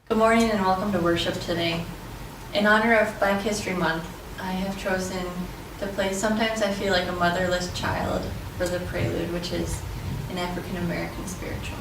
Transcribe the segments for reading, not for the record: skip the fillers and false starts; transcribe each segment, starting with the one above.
Good morning and welcome to worship today. In honor of Black History Month, I have chosen to play Sometimes I Feel Like a Motherless Child for the prelude, which is an African American spiritual.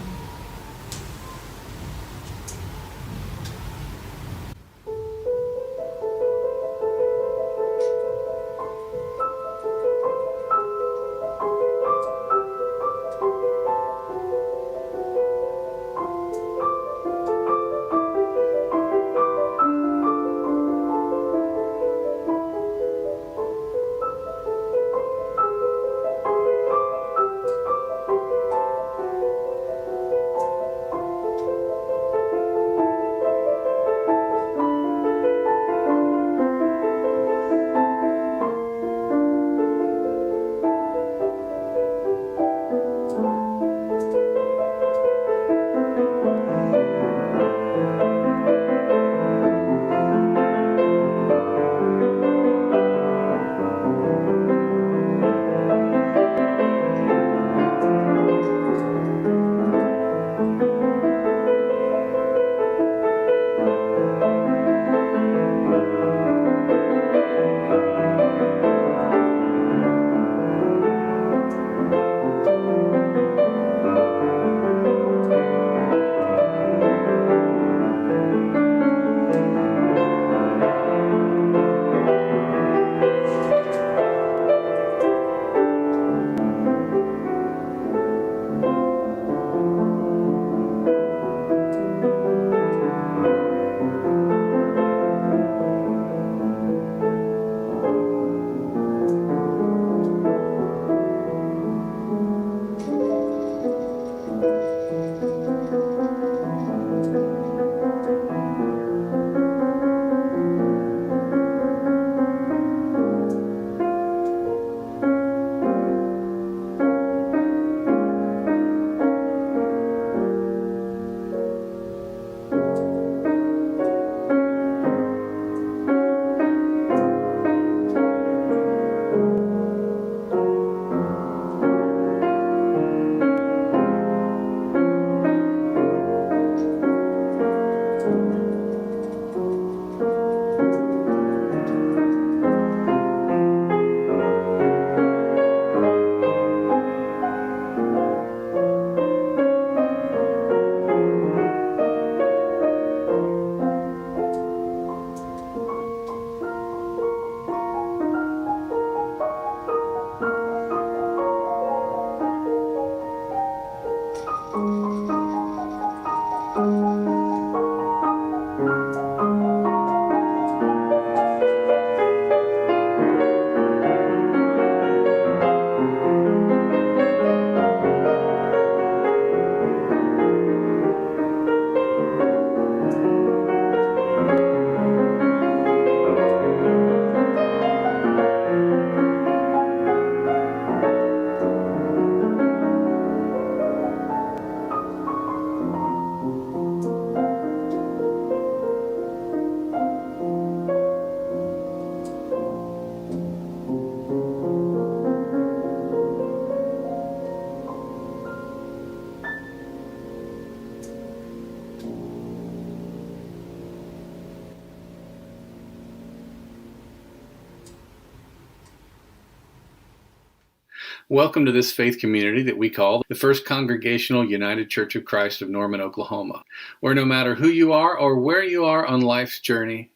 Welcome to this faith community that we call the First Congregational United Church of Christ of Norman, Oklahoma, where no matter who you are or where you are on life's journey,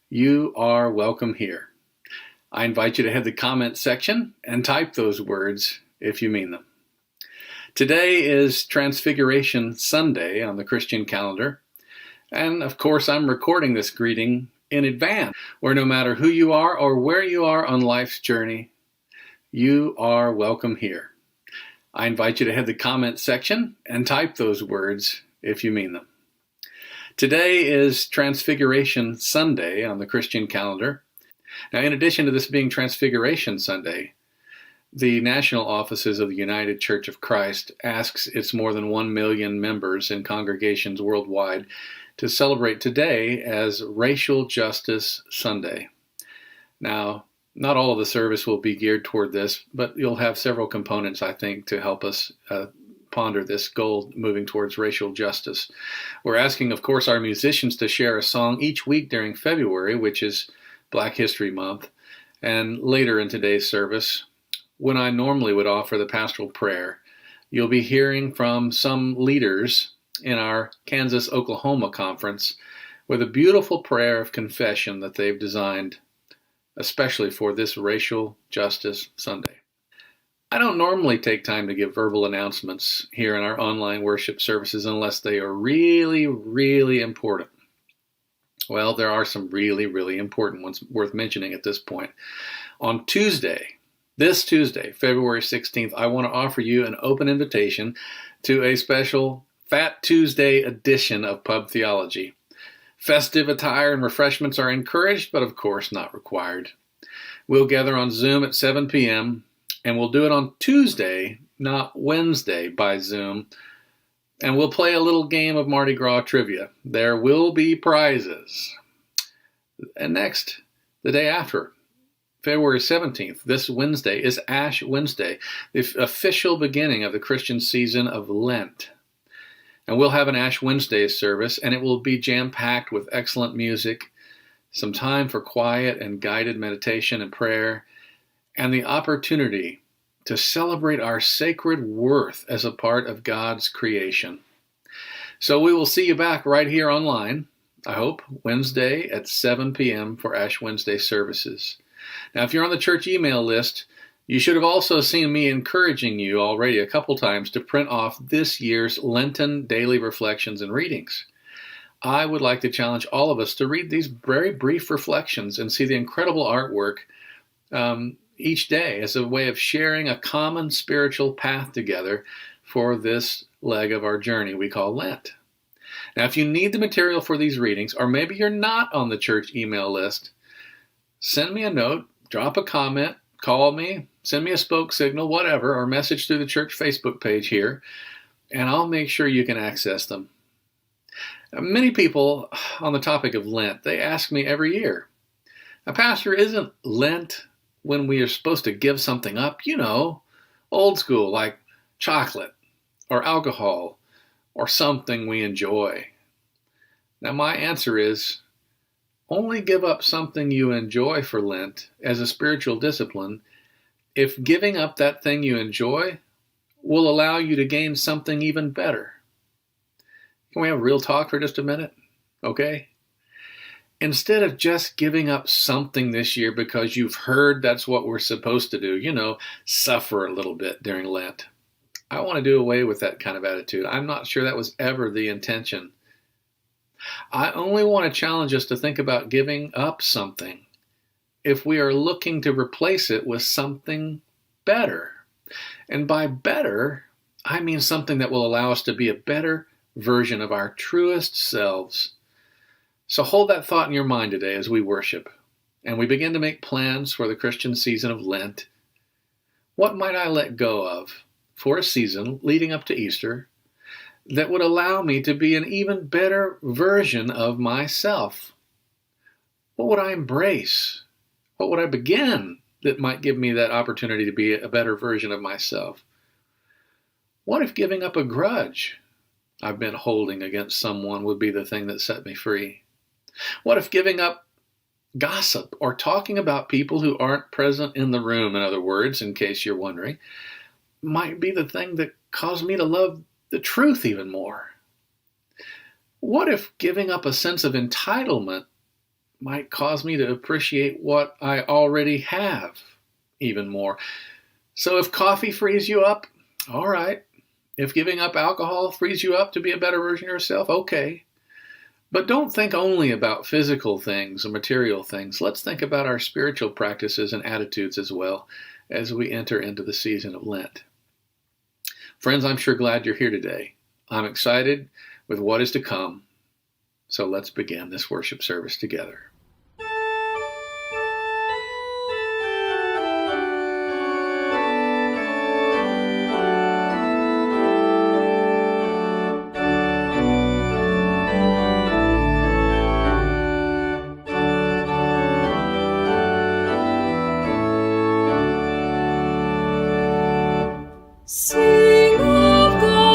you are welcome here. I invite you to head the comment section and type those words if you mean them. Today is Transfiguration Sunday on the Christian calendar, and of course I'm recording this greeting in advance, where no matter who you are or where you are on life's journey, you are welcome here. I invite you to head the comment section and type those words if you mean them. Today is Transfiguration Sunday on the Christian calendar. Now, in addition to this being Transfiguration Sunday, the national offices of the United Church of Christ asks its more than 1 million members and congregations worldwide to celebrate today as Racial Justice Sunday. Now, not all of the service will be geared toward this, but you'll have several components, I think, to help us ponder this goal moving towards racial justice. We're asking, of course, our musicians to share a song each week during February, which is Black History Month, and later in today's service, when I normally would offer the pastoral prayer, you'll be hearing from some leaders in our Kansas-Oklahoma conference with a beautiful prayer of confession that they've designed especially for this Racial Justice Sunday. I don't normally take time to give verbal announcements here in our online worship services unless they are really, really important. Well, there are some really, really important ones worth mentioning at this point. On this Tuesday, February 16th, I want to offer you an open invitation to a special Fat Tuesday edition of Pub Theology. Festive attire and refreshments are encouraged, but of course not required. We'll gather on Zoom at 7 p.m., and we'll do it on Tuesday, not Wednesday, by Zoom. And we'll play a little game of Mardi Gras trivia. There will be prizes. And next, the day after, February 17th, this Wednesday, is Ash Wednesday, the official beginning of the Christian season of Lent. And we'll have an Ash Wednesday service, and it will be jam-packed with excellent music, some time for quiet and guided meditation and prayer, and the opportunity to celebrate our sacred worth as a part of God's creation. So we will see you back right here online, I hope, Wednesday at 7 p.m. for Ash Wednesday services. Now, if you're on the church email list, you should have also seen me encouraging you already a couple times to print off this year's Lenten daily reflections and readings. I would like to challenge all of us to read these very brief reflections and see the incredible artwork each day as a way of sharing a common spiritual path together for this leg of our journey we call Lent. Now, if you need the material for these readings, or maybe you're not on the church email list, send me a note, drop a comment, call me, send me a spoke signal, whatever, or message through the church Facebook page here, and I'll make sure you can access them. Many people on the topic of Lent, they ask me every year, Pastor, isn't Lent when we are supposed to give something up? You know, old school, like chocolate or alcohol or something we enjoy. Now, my answer is, only give up something you enjoy for Lent as a spiritual discipline if giving up that thing you enjoy will allow you to gain something even better. Can we have real talk for just a minute? Okay? Instead of just giving up something this year because you've heard that's what we're supposed to do, suffer a little bit during Lent, I want to do away with that kind of attitude. I'm not sure that was ever the intention. I only want to challenge us to think about giving up something if we are looking to replace it with something better. And by better, I mean something that will allow us to be a better version of our truest selves. So hold that thought in your mind today as we worship and we begin to make plans for the Christian season of Lent. What might I let go of for a season leading up to Easter that would allow me to be an even better version of myself? What would I embrace? What would I begin that might give me that opportunity to be a better version of myself? What if giving up a grudge I've been holding against someone would be the thing that set me free? What if giving up gossip or talking about people who aren't present in the room, in other words, in case you're wondering, might be the thing that caused me to love the truth even more? What if giving up a sense of entitlement might cause me to appreciate what I already have even more? So if coffee frees you up, all right. If giving up alcohol frees you up to be a better version of yourself, okay. But don't think only about physical things or material things. Let's think about our spiritual practices and attitudes as well as we enter into the season of Lent. Friends, I'm sure glad you're here today. I'm excited with what is to come. So let's begin this worship service together. Sing of God.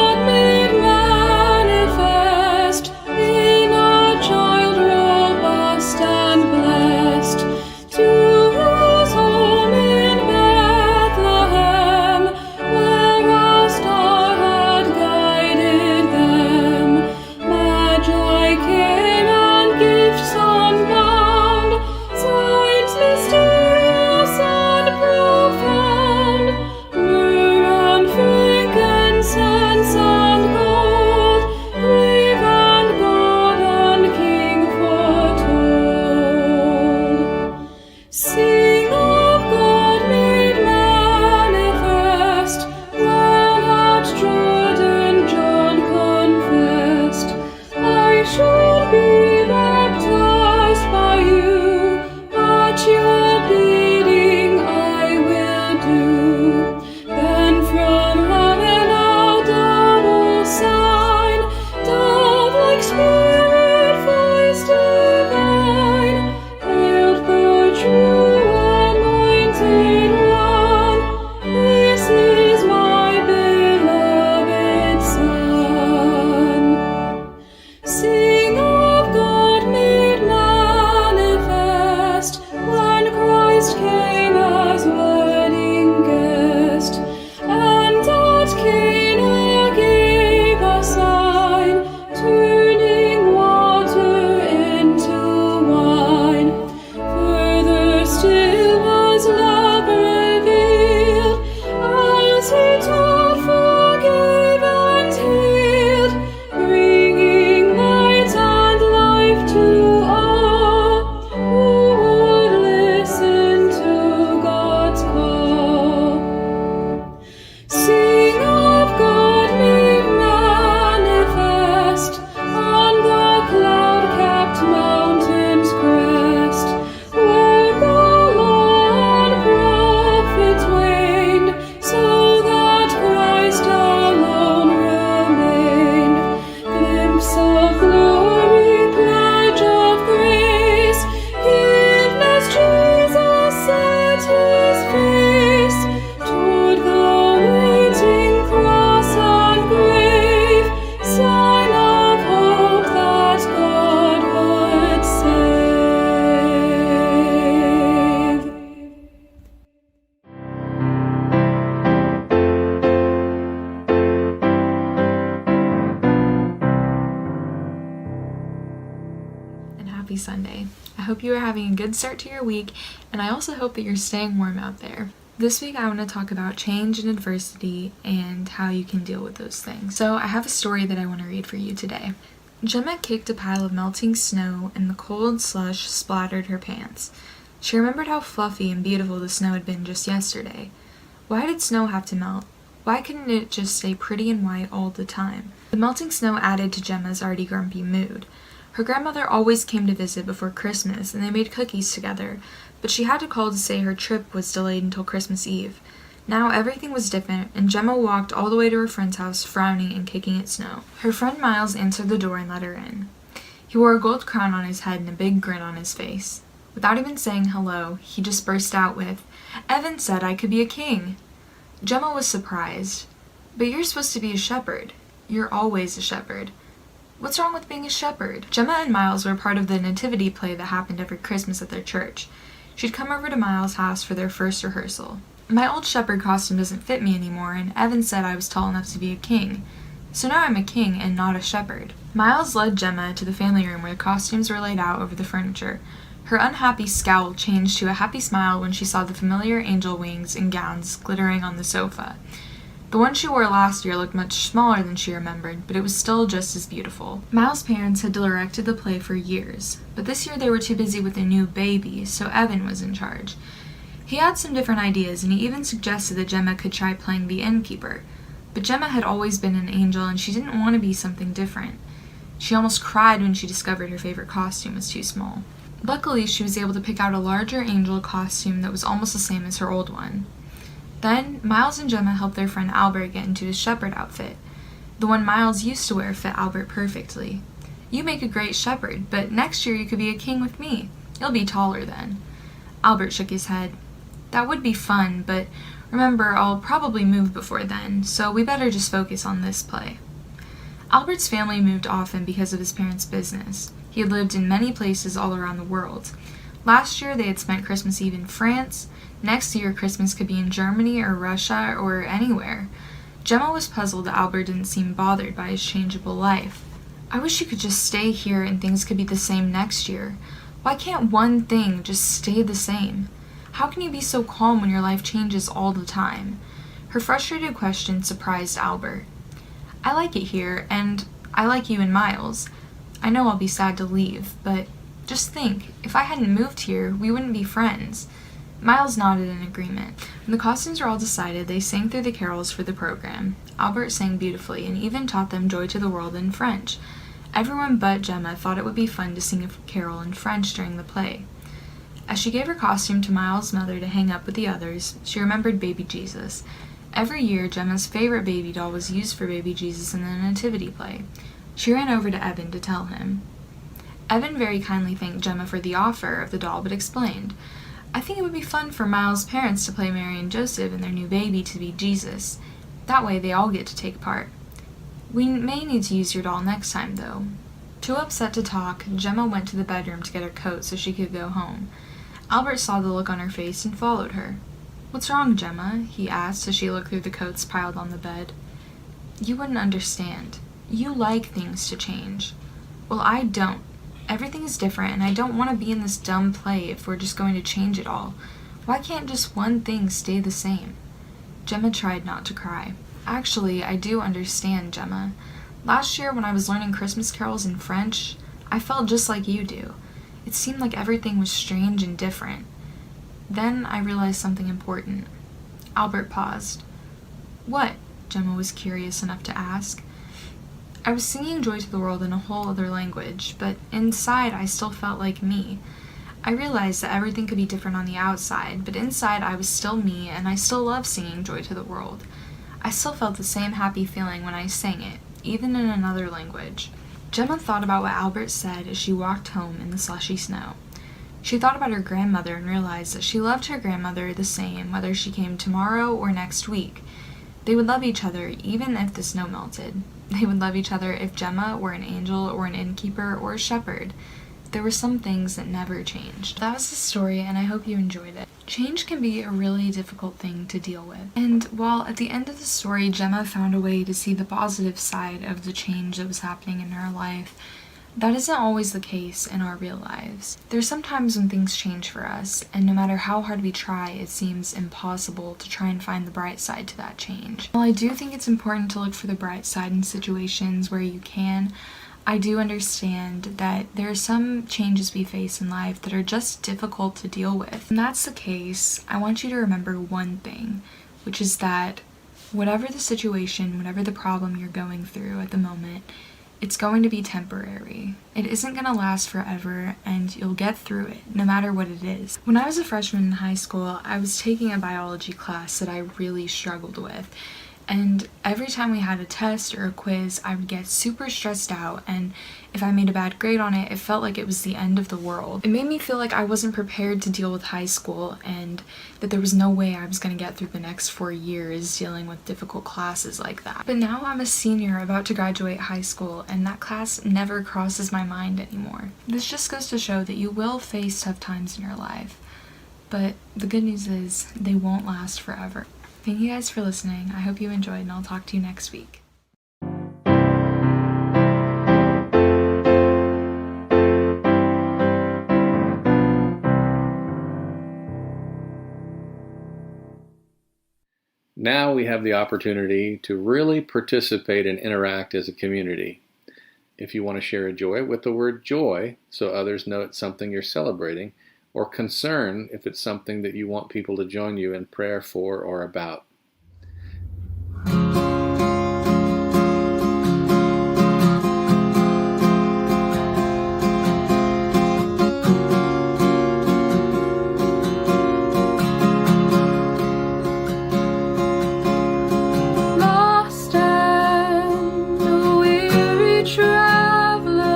Sunday. I hope you are having a good start to your week, and I also hope that you're staying warm out there. This week I want to talk about change and adversity and how you can deal with those things. So I have a story that I want to read for you today. Gemma kicked a pile of melting snow and the cold slush splattered her pants. She remembered how fluffy and beautiful the snow had been just yesterday. Why did snow have to melt? Why couldn't it just stay pretty and white all the time? The melting snow added to Gemma's already grumpy mood. Her grandmother always came to visit before Christmas, and they made cookies together, but she had to call to say her trip was delayed until Christmas Eve. Now everything was different, and Gemma walked all the way to her friend's house, frowning and kicking at snow. Her friend Miles answered the door and let her in. He wore a gold crown on his head and a big grin on his face. Without even saying hello, he just burst out with, "Evan said I could be a king." Gemma was surprised. "But you're supposed to be a shepherd. You're always a shepherd. What's wrong with being a shepherd?" Gemma and Miles were part of the nativity play that happened every Christmas at their church. She'd come over to Miles' house for their first rehearsal. "My old shepherd costume doesn't fit me anymore, and Evan said I was tall enough to be a king. So now I'm a king and not a shepherd." Miles led Gemma to the family room where the costumes were laid out over the furniture. Her unhappy scowl changed to a happy smile when she saw the familiar angel wings and gowns glittering on the sofa. The one she wore last year looked much smaller than she remembered, but it was still just as beautiful. Miles' parents had directed the play for years, but this year they were too busy with a new baby, so Evan was in charge. He had some different ideas, and he even suggested that Gemma could try playing the innkeeper. But Gemma had always been an angel, and she didn't want to be something different. She almost cried when she discovered her favorite costume was too small. Luckily, she was able to pick out a larger angel costume that was almost the same as her old one. Then, Miles and Gemma helped their friend Albert get into his shepherd outfit. The one Miles used to wear fit Albert perfectly. "You make a great shepherd, but next year you could be a king with me. You'll be taller then." Albert shook his head. "That would be fun, but remember, I'll probably move before then, so we better just focus on this play." Albert's family moved often because of his parents' business. He had lived in many places all around the world. Last year they had spent Christmas Eve in France. Next year Christmas could be in Germany or Russia or anywhere. Gemma was puzzled that Albert didn't seem bothered by his changeable life. "I wish you could just stay here and things could be the same next year. Why can't one thing just stay the same? How can you be so calm when your life changes all the time?" Her frustrated question surprised Albert. "I like it here, and I like you and Miles. I know I'll be sad to leave, but just think, if I hadn't moved here, we wouldn't be friends." Miles nodded in agreement. When the costumes were all decided, they sang through the carols for the program. Albert sang beautifully and even taught them Joy to the World in French. Everyone but Gemma thought it would be fun to sing a carol in French during the play. As she gave her costume to Miles' mother to hang up with the others, she remembered baby Jesus. Every year, Gemma's favorite baby doll was used for baby Jesus in the nativity play. She ran over to Evan to tell him. Evan very kindly thanked Gemma for the offer of the doll, but explained, "I think it would be fun for Miles' parents to play Mary and Joseph and their new baby to be Jesus. That way they all get to take part. We may need to use your doll next time, though." Too upset to talk, Gemma went to the bedroom to get her coat so she could go home. Albert saw the look on her face and followed her. "What's wrong, Gemma?" he asked as she looked through the coats piled on the bed. "You wouldn't understand. You like things to change. Well, I don't. Everything is different, and I don't want to be in this dumb play if we're just going to change it all. Why can't just one thing stay the same?" Gemma tried not to cry. "Actually, I do understand, Gemma. Last year when I was learning Christmas carols in French, I felt just like you do. It seemed like everything was strange and different. Then I realized something important." Albert paused. "What?" Gemma was curious enough to ask. "I was singing Joy to the World in a whole other language, but inside I still felt like me. I realized that everything could be different on the outside, but inside I was still me, and I still loved singing Joy to the World. I still felt the same happy feeling when I sang it, even in another language." Gemma thought about what Albert said as she walked home in the slushy snow. She thought about her grandmother and realized that she loved her grandmother the same whether she came tomorrow or next week. They would love each other even if the snow melted. They would love each other if Gemma were an angel or an innkeeper or a shepherd. There were some things that never changed. That was the story, and I hope you enjoyed it. Change can be a really difficult thing to deal with. And while at the end of the story, Gemma found a way to see the positive side of the change that was happening in her life, that isn't always the case in our real lives. There's some times when things change for us, and no matter how hard we try, it seems impossible to try and find the bright side to that change. While I do think it's important to look for the bright side in situations where you can, I do understand that there are some changes we face in life that are just difficult to deal with. When that's the case, I want you to remember one thing, which is that whatever the situation, whatever the problem you're going through at the moment, it's going to be temporary. It isn't going to last forever, and you'll get through it, no matter what it is. When I was a freshman in high school, I was taking a biology class that I really struggled with. And every time we had a test or a quiz, I would get super stressed out, and if I made a bad grade on it, it felt like it was the end of the world. It made me feel like I wasn't prepared to deal with high school, and that there was no way I was going to get through the next 4 years dealing with difficult classes like that. But now I'm a senior about to graduate high school, and that class never crosses my mind anymore. This just goes to show that you will face tough times in your life, but the good news is they won't last forever. Thank you guys for listening. I hope you enjoyed, and I'll talk to you next week. Now we have the opportunity to really participate and interact as a community. If you want to share a joy, with the word joy, so others know it's something you're celebrating, or concern if it's something that you want people to join you in prayer for or about. Lost and a weary traveler,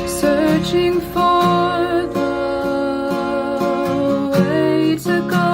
searching for the way to go.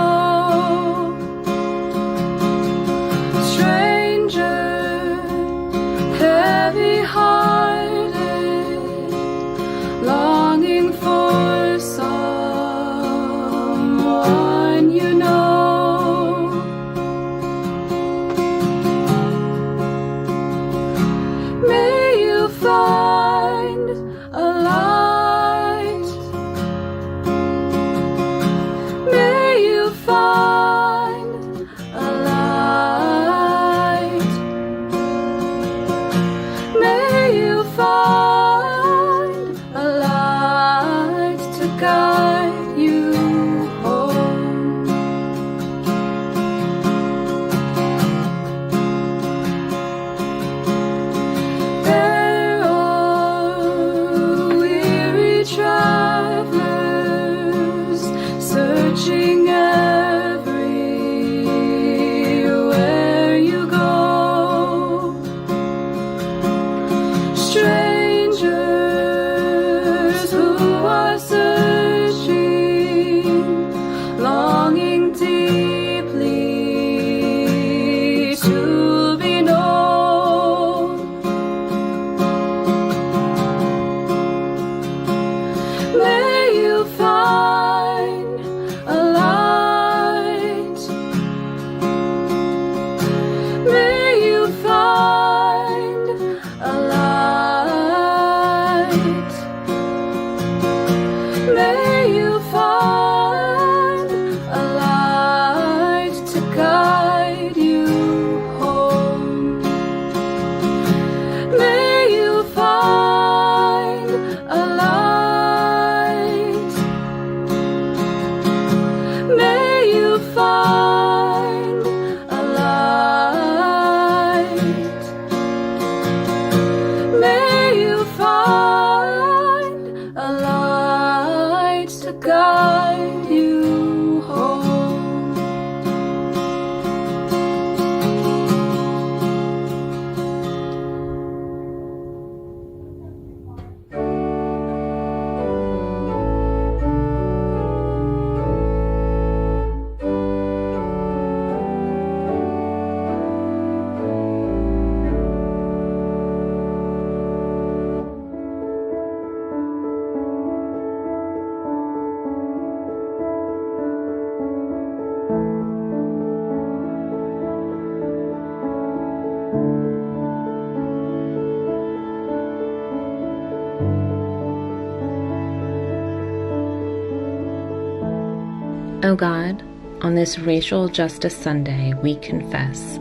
O God, on this Racial Justice Sunday, we confess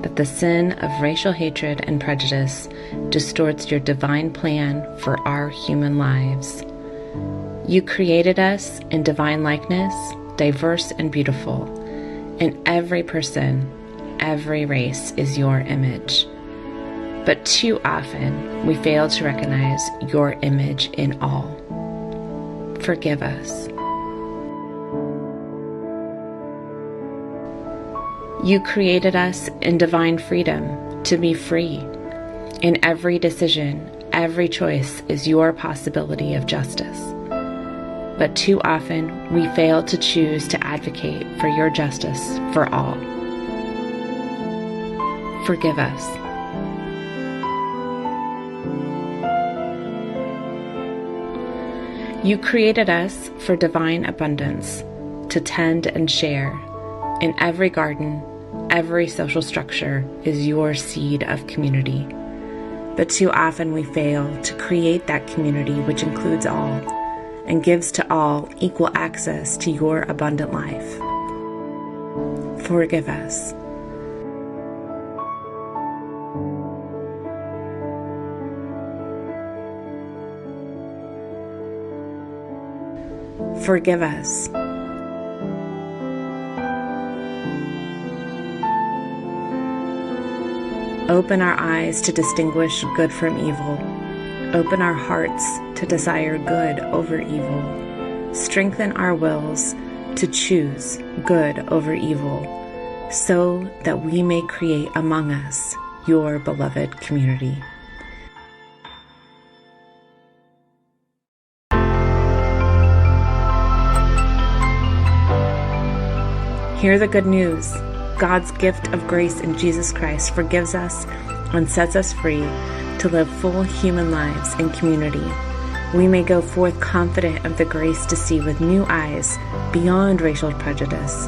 that the sin of racial hatred and prejudice distorts your divine plan for our human lives. You created us in divine likeness, diverse and beautiful, and every person, every race is your image. But too often, we fail to recognize your image in all. Forgive us. You created us in divine freedom to be free. In every decision, every choice is your possibility of justice. But too often, we fail to choose to advocate for your justice for all. Forgive us. You created us for divine abundance, to tend and share. In every garden, every social structure is your seed of community. But too often we fail to create that community which includes all and gives to all equal access to your abundant life. Forgive us. Forgive us. Open our eyes to distinguish good from evil. Open our hearts to desire good over evil. Strengthen our wills to choose good over evil, so that we may create among us your beloved community. Hear the good news. God's gift of grace in Jesus Christ forgives us and sets us free to live full human lives in community. We may go forth confident of the grace to see with new eyes beyond racial prejudice,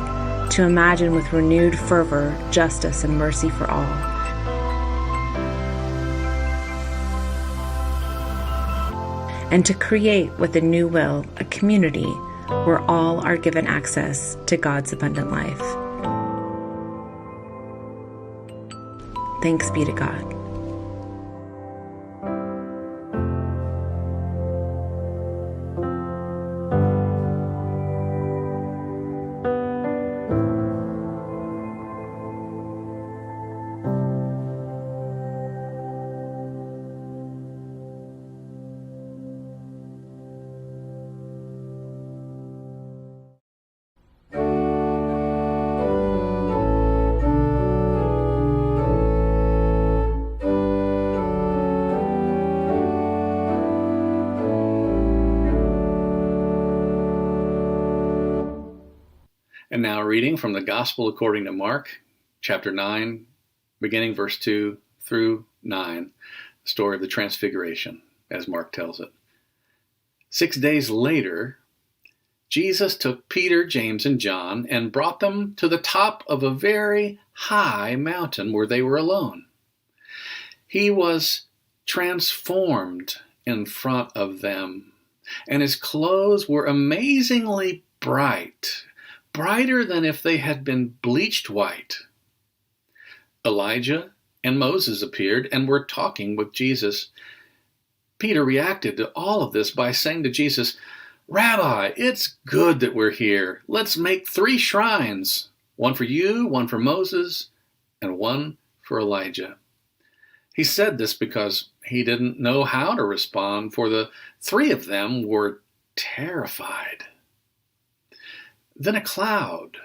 to imagine with renewed fervor justice and mercy for all. And to create with a new will a community where all are given access to God's abundant life. Thanks be to God. And now reading from the Gospel according to Mark, chapter 9, beginning verse 2 through 9, the story of the Transfiguration, as Mark tells it. 6 days later, Jesus took Peter, James, and John and brought them to the top of a very high mountain where they were alone. He was transformed in front of them, and his clothes were amazingly bright, brighter than if they had been bleached white. Elijah and Moses appeared and were talking with Jesus. Peter reacted to all of this by saying to Jesus, "Rabbi, it's good that we're here. Let's make 3 shrines, one for you, one for Moses, and one for Elijah." He said this because he didn't know how to respond, for the 3 of them were terrified. Then a cloud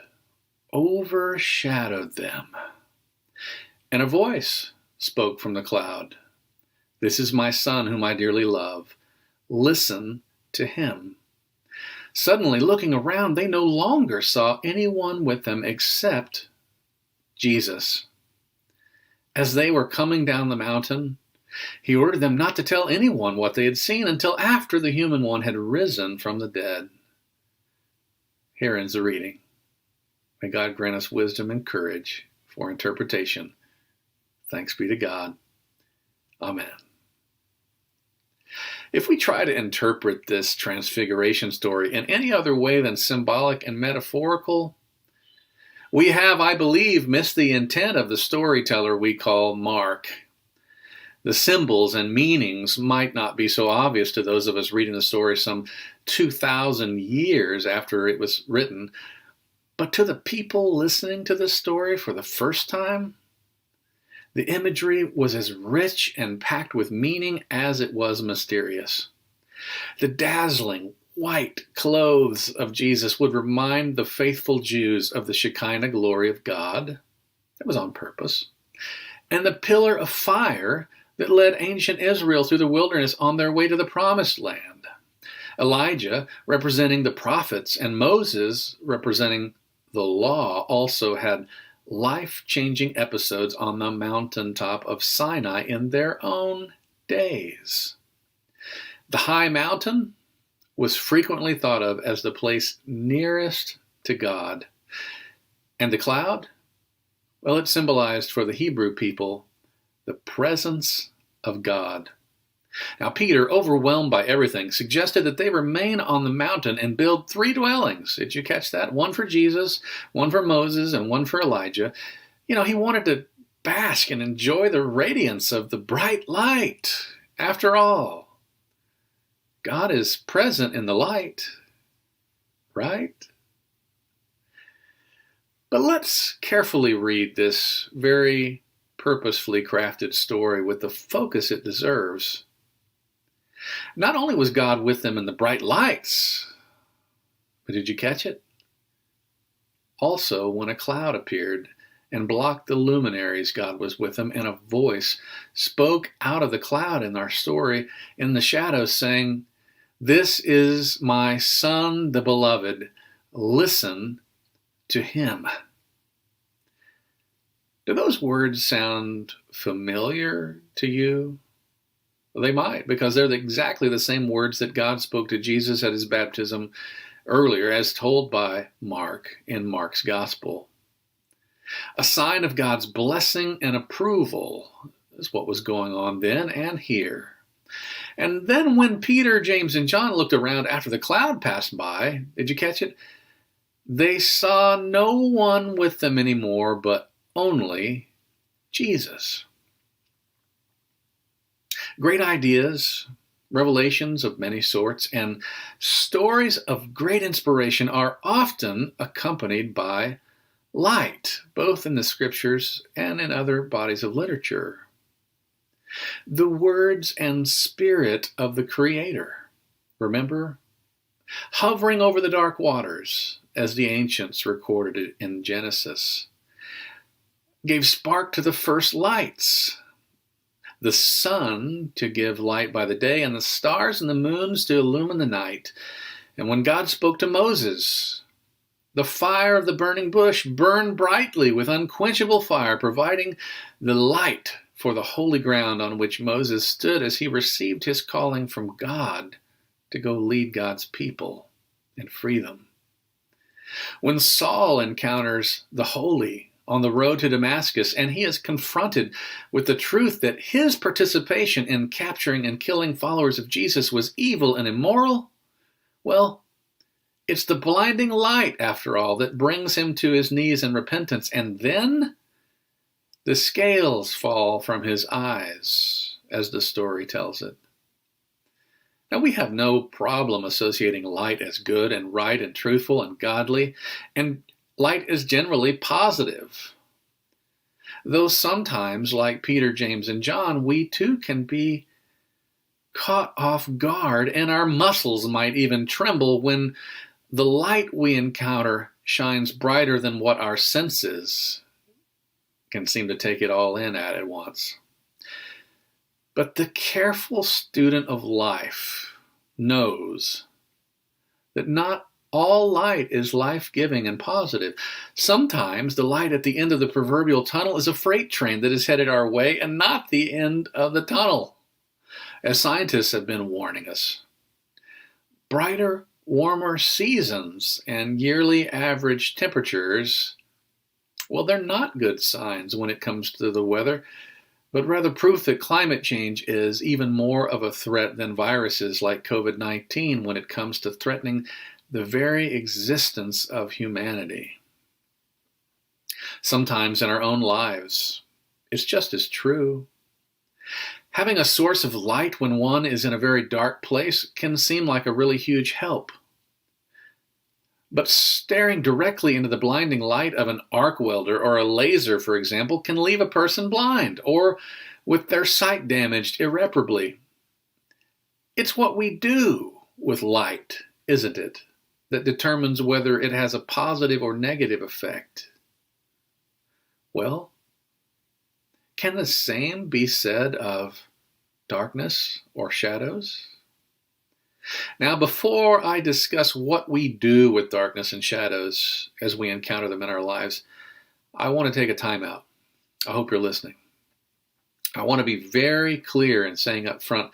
overshadowed them, and a voice spoke from the cloud. "This is my son whom I dearly love. Listen to him." Suddenly, looking around, they no longer saw anyone with them except Jesus. As they were coming down the mountain, he ordered them not to tell anyone what they had seen until after the human one had risen from the dead. Here ends the reading. May God grant us wisdom and courage for interpretation. Thanks be to God. Amen. If we try to interpret this transfiguration story in any other way than symbolic and metaphorical, we have, I believe, missed the intent of the storyteller we call Mark. The symbols and meanings might not be so obvious to those of us reading the story some 2,000 years after it was written, but to the people listening to this story for the first time, the imagery was as rich and packed with meaning as it was mysterious. The dazzling white clothes of Jesus would remind the faithful Jews of the Shekinah glory of God. That was on purpose. And the pillar of fire that led ancient Israel through the wilderness on their way to the promised land. Elijah, representing the prophets, and Moses, representing the law, also had life-changing episodes on the mountaintop of Sinai in their own days. The high mountain was frequently thought of as the place nearest to God. And the cloud? Well, it symbolized for the Hebrew people the presence of God. Now, Peter, overwhelmed by everything, suggested that they remain on the mountain and build 3 dwellings. Did you catch that? One for Jesus, one for Moses, and one for Elijah. You know, he wanted to bask and enjoy the radiance of the bright light. After all, God is present in the light, right? But let's carefully read this very purposefully crafted story with the focus it deserves. Not only was God with them in the bright lights, but did you catch it? Also, when a cloud appeared and blocked the luminaries, God was with them, and a voice spoke out of the cloud in our story in the shadows saying, "This is my Son, the Beloved. Listen to him." Do those words sound familiar to you? Well, they might, because they're exactly the same words that God spoke to Jesus at his baptism earlier, as told by Mark in Mark's Gospel. A sign of God's blessing and approval is what was going on then and here. And then when Peter, James, and John looked around after the cloud passed by, did you catch it? They saw no one with them anymore, but only Jesus. Great ideas, revelations of many sorts, and stories of great inspiration are often accompanied by light, both in the scriptures and in other bodies of literature. The words and spirit of the Creator, remember? Hovering over the dark waters, as the ancients recorded it in Genesis, gave spark to the first lights. The sun to give light by the day, and the stars and the moons to illumine the night. And when God spoke to Moses, the fire of the burning bush burned brightly with unquenchable fire, providing the light for the holy ground on which Moses stood as he received his calling from God to go lead God's people and free them. When Saul encounters the holy on the road to Damascus, and he is confronted with the truth that his participation in capturing and killing followers of Jesus was evil and immoral, well, it's the blinding light, after all, that brings him to his knees in repentance, and then the scales fall from his eyes, as the story tells it. Now, we have no problem associating light as good and right and truthful and godly, and light is generally positive. Though sometimes, like Peter, James, and John, we too can be caught off guard, and our muscles might even tremble when the light we encounter shines brighter than what our senses can seem to take it all in at once. But the careful student of life knows that not all light is life-giving and positive. Sometimes the light at the end of the proverbial tunnel is a freight train that is headed our way and not the end of the tunnel, as scientists have been warning us. Brighter, warmer seasons and yearly average temperatures, well, they're not good signs when it comes to the weather. but rather proof that climate change is even more of a threat than viruses like COVID-19 when it comes to threatening the very existence of humanity. Sometimes in our own lives, it's just as true. Having a source of light when one is in a very dark place can seem like a really huge help. But staring directly into the blinding light of an arc welder or a laser, for example, can leave a person blind or with their sight damaged irreparably. It's what we do with light, isn't it, that determines whether it has a positive or negative effect. Well, can the same be said of darkness or shadows? Now, before I discuss what we do with darkness and shadows as we encounter them in our lives, I want to take a time out. I hope you're listening. I want to be very clear in saying up front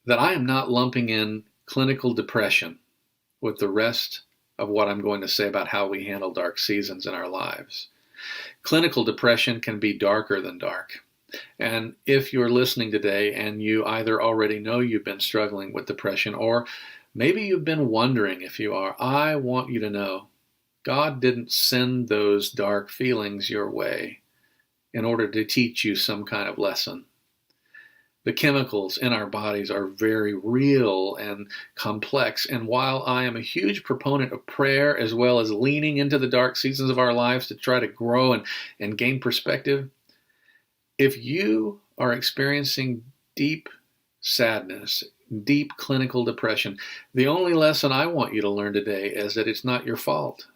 that I am not lumping in clinical depression with the rest of what I'm going to say about how we handle dark seasons in our lives. Clinical depression can be darker than dark. And if you're listening today and you either already know you've been struggling with depression or maybe you've been wondering if you are, I want you to know God didn't send those dark feelings your way in order to teach you some kind of lesson. The chemicals in our bodies are very real and complex, and while I am a huge proponent of prayer as well as leaning into the dark seasons of our lives to try to grow and gain perspective, if you are experiencing deep sadness, deep clinical depression, the only lesson I want you to learn today is that it's not your fault,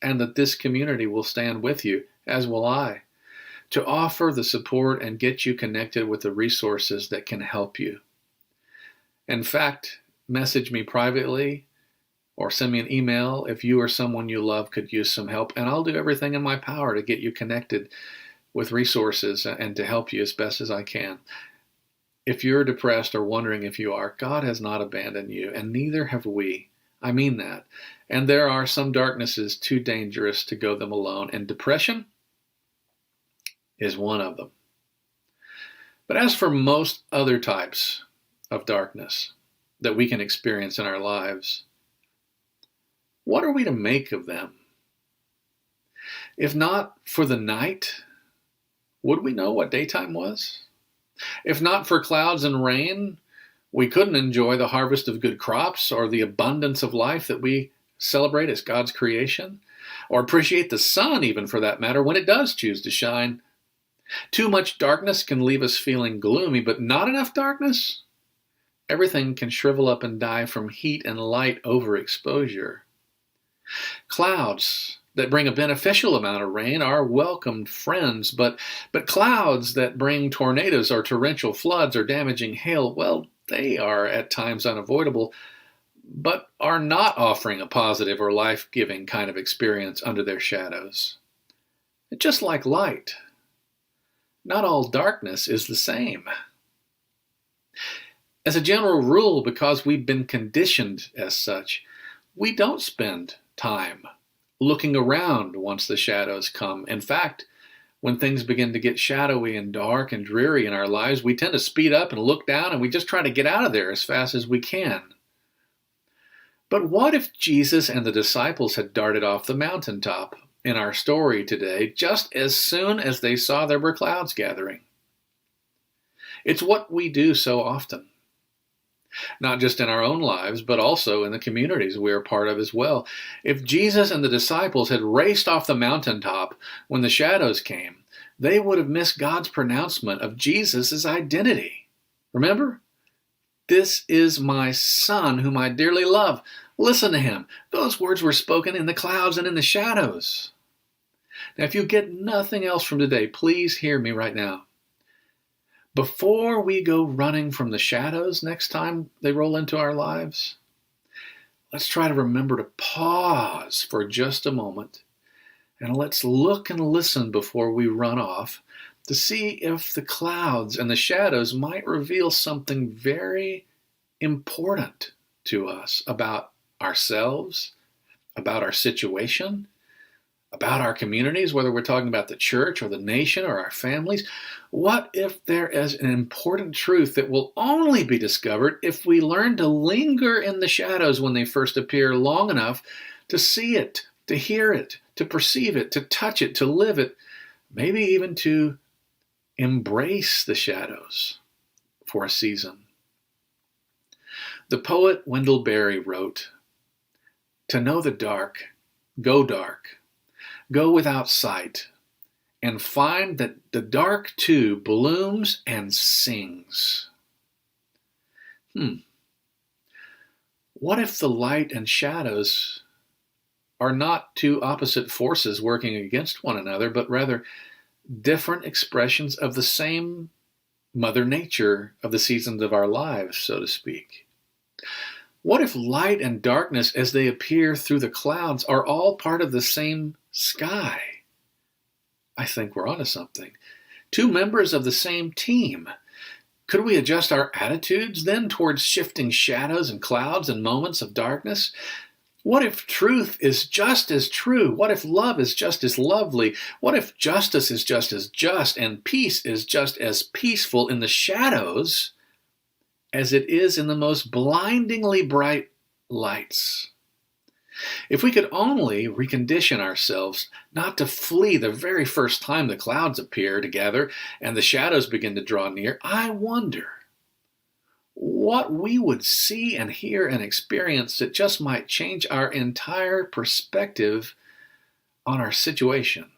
and that this community will stand with you, as will I, to offer the support and get you connected with the resources that can help you. In fact, message me privately or send me an email if you or someone you love could use some help, and I'll do everything in my power to get you connected with resources and to help you as best as I can. If you're depressed or wondering if you are, God has not abandoned you, and neither have we. I mean that. And there are some darknesses too dangerous to go them alone, and depression is one of them. But as for most other types of darkness that we can experience in our lives, what are we to make of them? If not for the night, would we know what daytime was? If not for clouds and rain, we couldn't enjoy the harvest of good crops or the abundance of life that we celebrate as God's creation, or appreciate the sun even for that matter when it does choose to shine. Too much darkness can leave us feeling gloomy, but not enough darkness? Everything can shrivel up and die from heat and light overexposure. Clouds that bring a beneficial amount of rain are welcomed friends, but clouds that bring tornadoes or torrential floods or damaging hail, well, they are at times unavoidable, but are not offering a positive or life-giving kind of experience under their shadows. Just like light, not all darkness is the same. As a general rule, because we've been conditioned as such, we don't spend time looking around once the shadows come. In fact, when things begin to get shadowy and dark and dreary in our lives, we tend to speed up and look down, and we just try to get out of there as fast as we can. But what if Jesus and the disciples had darted off the mountaintop in our story today just as soon as they saw there were clouds gathering? It's what we do so often. Not just in our own lives, but also in the communities we are part of as well. If Jesus and the disciples had raced off the mountaintop when the shadows came, they would have missed God's pronouncement of Jesus' identity. Remember? This is my Son whom I dearly love. Listen to him. Those words were spoken in the clouds and in the shadows. Now, if you get nothing else from today, please hear me right now. Before we go running from the shadows next time they roll into our lives, let's try to remember to pause for just a moment, and let's look and listen before we run off to see if the clouds and the shadows might reveal something very important to us about ourselves, about our situation, about our communities, whether we're talking about the church or the nation or our families? What if there is an important truth that will only be discovered if we learn to linger in the shadows when they first appear long enough to see it, to hear it, to perceive it, to touch it, to live it, maybe even to embrace the shadows for a season? The poet Wendell Berry wrote, "To know the dark, go without sight, and find that the dark too blooms and sings." What if the light and shadows are not two opposite forces working against one another, but rather different expressions of the same Mother Nature of the seasons of our lives, so to speak? What if light and darkness, as they appear through the clouds, are all part of the same sky? I think we're onto something. Two members of the same team. Could we adjust our attitudes then towards shifting shadows and clouds and moments of darkness? What if truth is just as true? What if love is just as lovely? What if justice is just as just and peace is just as peaceful in the shadows as it is in the most blindingly bright lights? If we could only recondition ourselves not to flee the very first time the clouds appear together and the shadows begin to draw near, I wonder what we would see and hear and experience that just might change our entire perspective on our situation.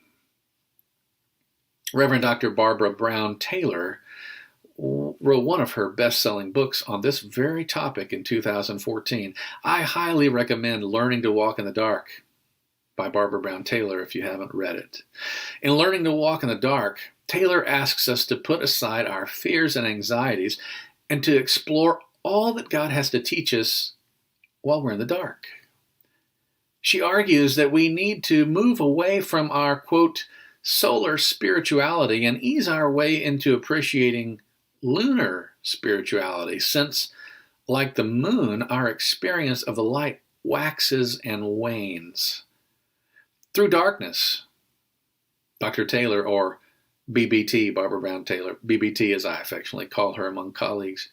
Reverend Dr. Barbara Brown Taylor wrote one of her best-selling books on this very topic in 2014. I highly recommend Learning to Walk in the Dark by Barbara Brown Taylor if you haven't read it. In Learning to Walk in the Dark, Taylor asks us to put aside our fears and anxieties and to explore all that God has to teach us while we're in the dark. She argues that we need to move away from our, quote, solar spirituality and ease our way into appreciating lunar spirituality, since, like the moon, our experience of the light waxes and wanes. Through darkness, Dr. Taylor, or BBT, Barbara Brown Taylor, BBT as I affectionately call her among colleagues,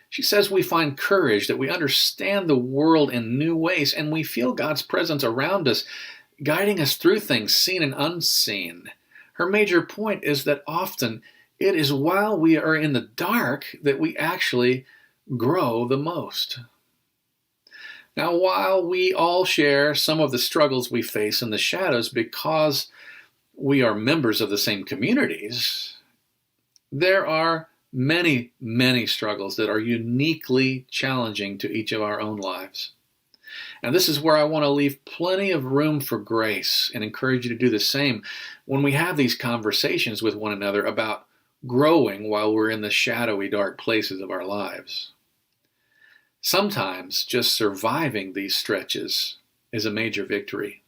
she says we find courage, that we understand the world in new ways, and we feel God's presence around us, guiding us through things seen and unseen. Her major point is that often it is while we are in the dark that we actually grow the most. Now, while we all share some of the struggles we face in the shadows because we are members of the same communities, there are many, many struggles that are uniquely challenging to each of our own lives. And this is where I want to leave plenty of room for grace and encourage you to do the same when we have these conversations with one another about growing while we're in the shadowy, dark places of our lives. Sometimes just surviving these stretches is a major victory.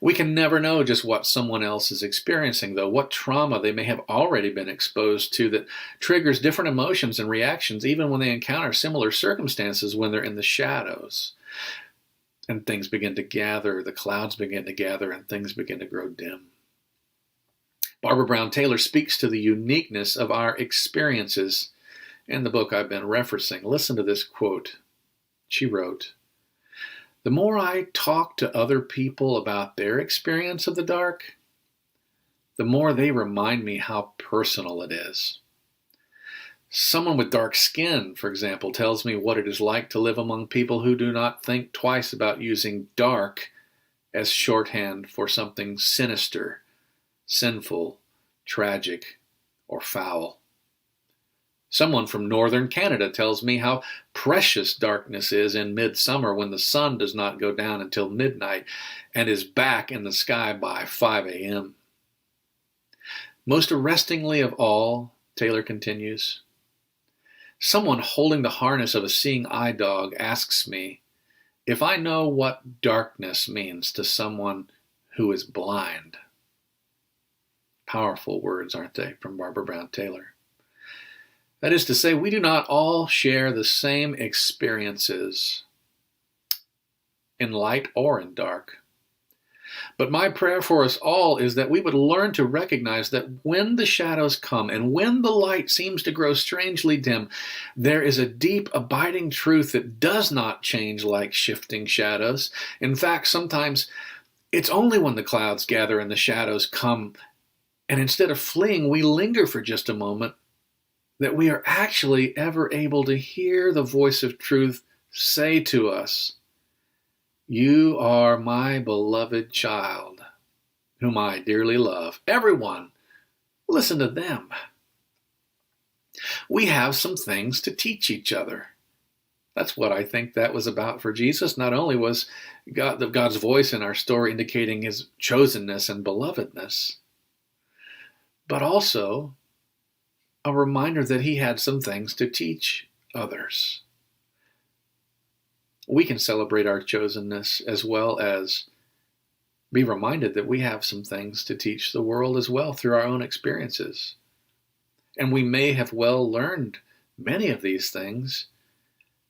We can never know just what someone else is experiencing, though, what trauma they may have already been exposed to that triggers different emotions and reactions even when they encounter similar circumstances when they're in the shadows. And things begin to gather, the clouds begin to gather, and things begin to grow dim. Barbara Brown Taylor speaks to the uniqueness of our experiences in the book I've been referencing. Listen to this quote. She wrote, "The more I talk to other people about their experience of the dark, the more they remind me how personal it is. Someone with dark skin, for example, tells me what it is like to live among people who do not think twice about using dark as shorthand for something sinister, sinful, tragic, or foul. Someone from northern Canada tells me how precious darkness is in midsummer when the sun does not go down until midnight and is back in the sky by 5 a.m. Most arrestingly of all," Taylor continues, "someone holding the harness of a seeing eye dog asks me if I know what darkness means to someone who is blind." Powerful words, aren't they, from Barbara Brown Taylor? That is to say, we do not all share the same experiences in light or in dark. But my prayer for us all is that we would learn to recognize that when the shadows come and when the light seems to grow strangely dim, there is a deep, abiding truth that does not change like shifting shadows. In fact, sometimes it's only when the clouds gather and the shadows come, and instead of fleeing, we linger for just a moment, that we are actually ever able to hear the voice of truth say to us, "You are my beloved child, whom I dearly love." Everyone, listen to them. We have some things to teach each other. That's what I think that was about for Jesus. Not only was God's voice in our story indicating his chosenness and belovedness, but also a reminder that he had some things to teach others. We can celebrate our chosenness as well as be reminded that we have some things to teach the world as well through our own experiences. And we may have well learned many of these things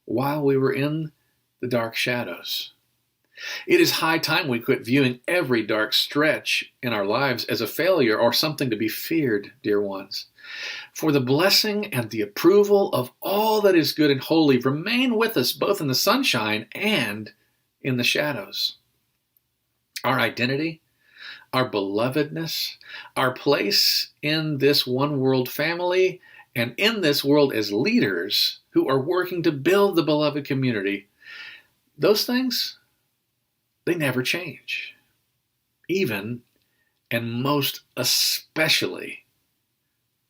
while we were in the dark shadows. It is high time we quit viewing every dark stretch in our lives as a failure or something to be feared, dear ones. For the blessing and the approval of all that is good and holy remain with us both in the sunshine and in the shadows. Our identity, our belovedness, our place in this one world family, and in this world as leaders who are working to build the beloved community, those things, they never change. Even and most especially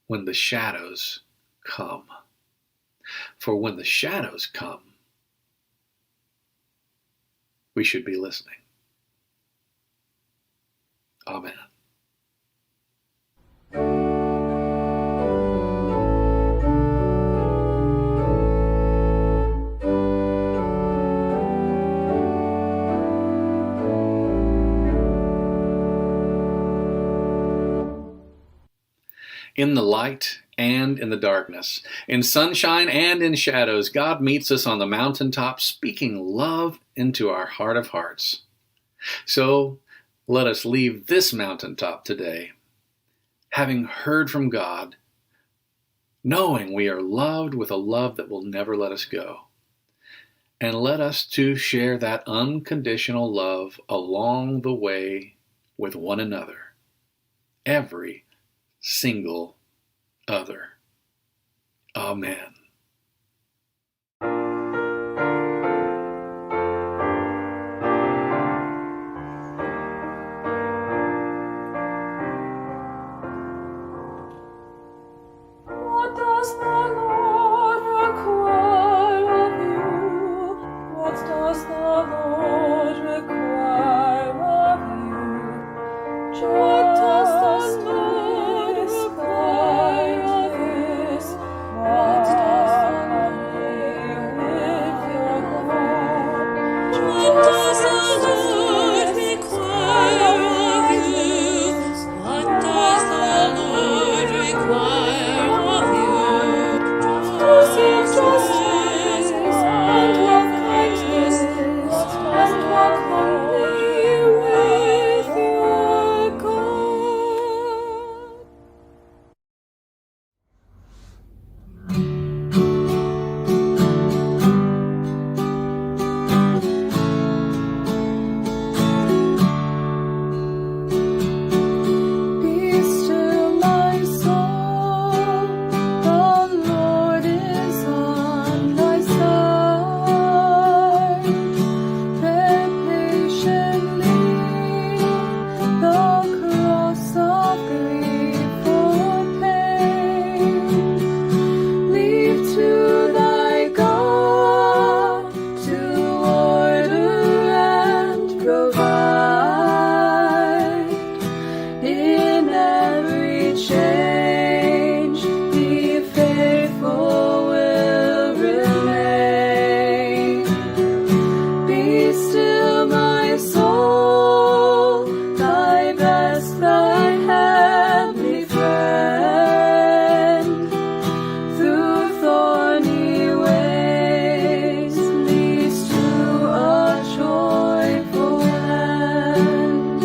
when the shadows come. For when the shadows come, we should be listening. Amen. In the light and in the darkness, in sunshine and in shadows, God meets us on the mountaintop, speaking love into our heart of hearts. So let us leave this mountaintop today, having heard from God, knowing we are loved with a love that will never let us go. And let us too share that unconditional love along the way with one another. Every single other. Amen. What does the Lord require of you? What does the Lord require of you? What does the Lord require of you? What does the Lord with your heart? What does the Lord require of you? What does the Lord require of you? To seek justice and love kindness and walk humbly with your God. Be still, my soul, the Lord is on thy side. Bear patiently the cross of grief or pain. Leave to thy God to order and provide. In every change, be faithful will remain. Be still, my soul, thy best, thy heavenly friend. Through thorny ways leads to a joyful end.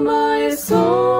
my soul.